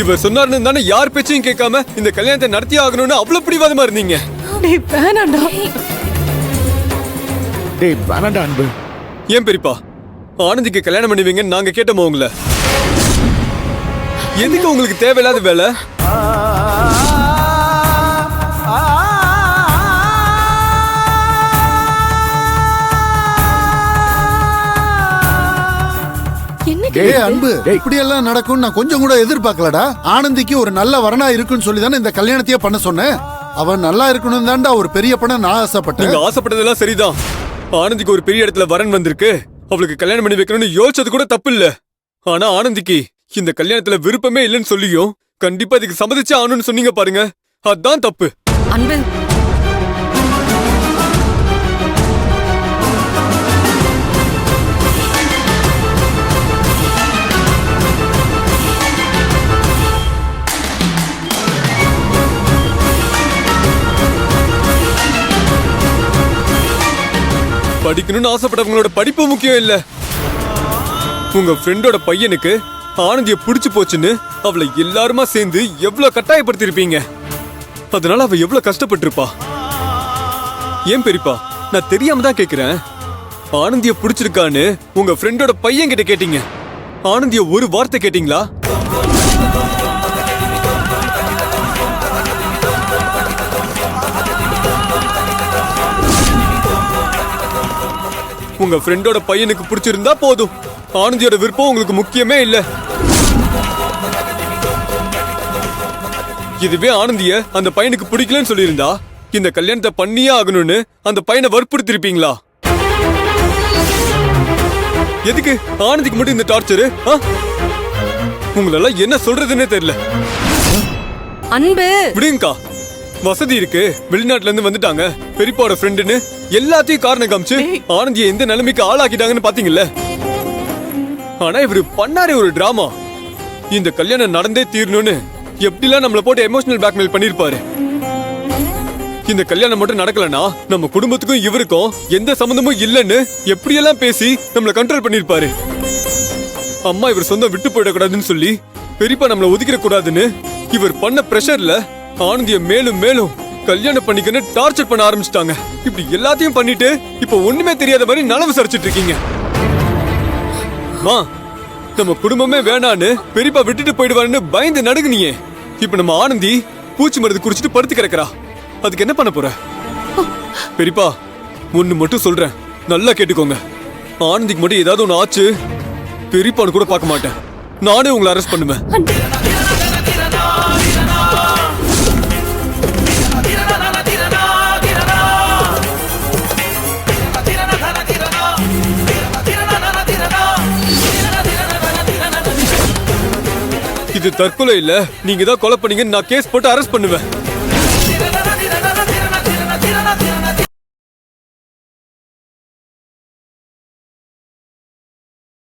இவர் சொன்னார்னு தானே யார் பேச்சையும் கேட்காம இந்த கல்யாணத்தை நடத்தி ஆகணும்னு அவ்வளவு பிடிவாதமா இருந்தீங்க. டேய் வேணாண்டா. டேய் வேணாண்டா அன்பு. ஏன் பெரியப்பா ஆனந்திக்கு கல்யாணம் பண்ணுவீங்கன்னு நாங்க கேட்டோமா உங்களை? எதுக்கு உங்களுக்கு தேவையில்லாத வேலை? டேய் அன்பு, இப்படி எல்லாம் நடக்கும் நான் கொஞ்சம் கூட எதிர்பார்க்கலடா. ஆனந்திக்கு ஒரு நல்ல வரனா இருக்குன்னு சொல்லி தானே இந்த கல்யாணத்தையே பண்ண சொன்னேன். அவன் நல்லா இருக்கணும் தான்டா ஒரு பெரிய பணம் நான் ஆசைப்பட்டேன். நீங்க ஆசைப்பட்டதெல்லாம் சரிதான். ஆனந்திக்கு ஒரு பெரிய இடத்துல வரன் வந்திருக்கு, அவளுக்கு கல்யாணம் பண்ணி வைக்கணும்னு யோசிச்சது கூட தப்பு இல்ல. ஆனா ஆனந்திக்கு இந்த கல்யாணத்துல விருப்பமே இல்லைன்னு சொல்லியும் கண்டிப்பா இதுக்கு சம்மதிச்சு ஆகணும்னு சொன்னீங்க பாருங்க, அதான் தப்பு. அன்பு படிக்கணும்னு ஆசைப்பட்டவங்களோட படிப்பு முக்கியம் இல்ல. உங்க ஃப்ரெண்டோட பையனுக்கு ஆனந்திய பிடிச்சு போச்சுன்னு அவளை எல்லாருமா சேர்ந்து எவ்வளவு கட்டாயப்படுத்தி இருப்பீங்க. அதனால அவ எவ்வளவு கஷ்டப்பட்டிருப்பா. ஏன் பெரியப்பா நான் தெரியாம தான் கேக்குறேன். ஆனந்திய பிடிச்சிருக்கான்னு உங்க ஃப்ரெண்டோட பையன் கிட்ட கேட்டீங்க, ஆனந்திய ஒரு வார்த்தை கேட்டீங்களா? உங்க ஃப்ரெண்டோட பையனுக்கு பிடிச்சிருந்தா போதும், ஆனந்தியோட விருப்பம் உங்களுக்கு முக்கியமே இல்ல. இதுவே ஆனந்திய அந்த பையனுக்கு பிடிக்கலன்னு சொல்லியிருந்தா இந்த கல்யாணத்தை பண்ணியே ஆகணும்னு அந்த பையனை வற்புறுத்திருப்பீங்களா? எதுக்கு ஆனந்திக்கு மட்டும் இந்த டார்ச்சரு? உங்களெல்லாம் என்ன சொல்றதுன்னே தெரியல. அன்பு விடுங்கக்கா, வசதி இருக்கு, வெளிநாட்டுல இருந்து வந்துட்டாங்க, பெரியப்பாவோட ஃப்ரெண்டுன்னு எல்லாத்தையும் காரணம் காமிச்சு ஆனந்திய எந்த நிலைமைக்கு ஆளாக்கிட்டாங்கன்னு பாத்தீங்கல்ல. ஆனா இவரு பண்ணாரே ஒரு டிராமா. இந்த கல்யாணம் நடந்தே தீரணும்னு எப்படிலாம் நம்மள போட்டு எமோஷனல் பிளாக்மெயில் பண்ணிருப்பாரு. இந்த கல்யாணம் மட்டும் நடக்கலனா நம்ம குடும்பத்துக்கும் இவருக்கும் எந்த சம்பந்தமும் இல்லைன்னு எப்படியெல்லாம் பேசி நம்மள கண்ட்ரோல் பண்ணிருப்பாரு. அம்மா இவர் சொந்தம் விட்டு போயிடக்கூடாதுன்னு சொல்லி பெரியப்பா நம்மள ஒதுக்கிட கூடாதுன்னு இவர் பண்ண பிரஷர்ல ஆனந்திய மேலும் மேலும் கல்யாணம் பண்ணிக்கன்னு டார்ச்சர் பண்ண ஆரம்பிச்சிட்டாங்க. இப்படி எல்லாத்தையும் பண்ணிட்டு இப்ப ஒண்ணுமே தெரியாத மாதிரி நலவு சரிச்சிட்டு இருக்கீங்க. நம்ம குடும்பமே வேணான்னு பெரியப்பா விட்டுட்டு போயிடுவாருன்னு பயந்து நடுங்குனியே. இப்ப நம்ம ஆனந்தி பூச்சி மருந்து குடிச்சிட்டு படுத்து கிடக்குறா. அதுக்கு என்ன பண்ண போற? பெரியப்பா ஒண்ணு மட்டும் சொல்றேன், நல்லா கேட்டுக்கோங்க. ஆனந்திக்கு மட்டும் ஏதாவது ஒண்ணு ஆச்சு பெரியப்பான்னு கூட பார்க்க மாட்டேன், நானே உங்களை அரெஸ்ட் பண்ணுவேன். இது தற்கொலை இல்ல, நீங்க தான் கொலை பண்ணீங்கன்னு நான் கேஸ் போட்டு அரெஸ்ட் பண்ணுவேன்.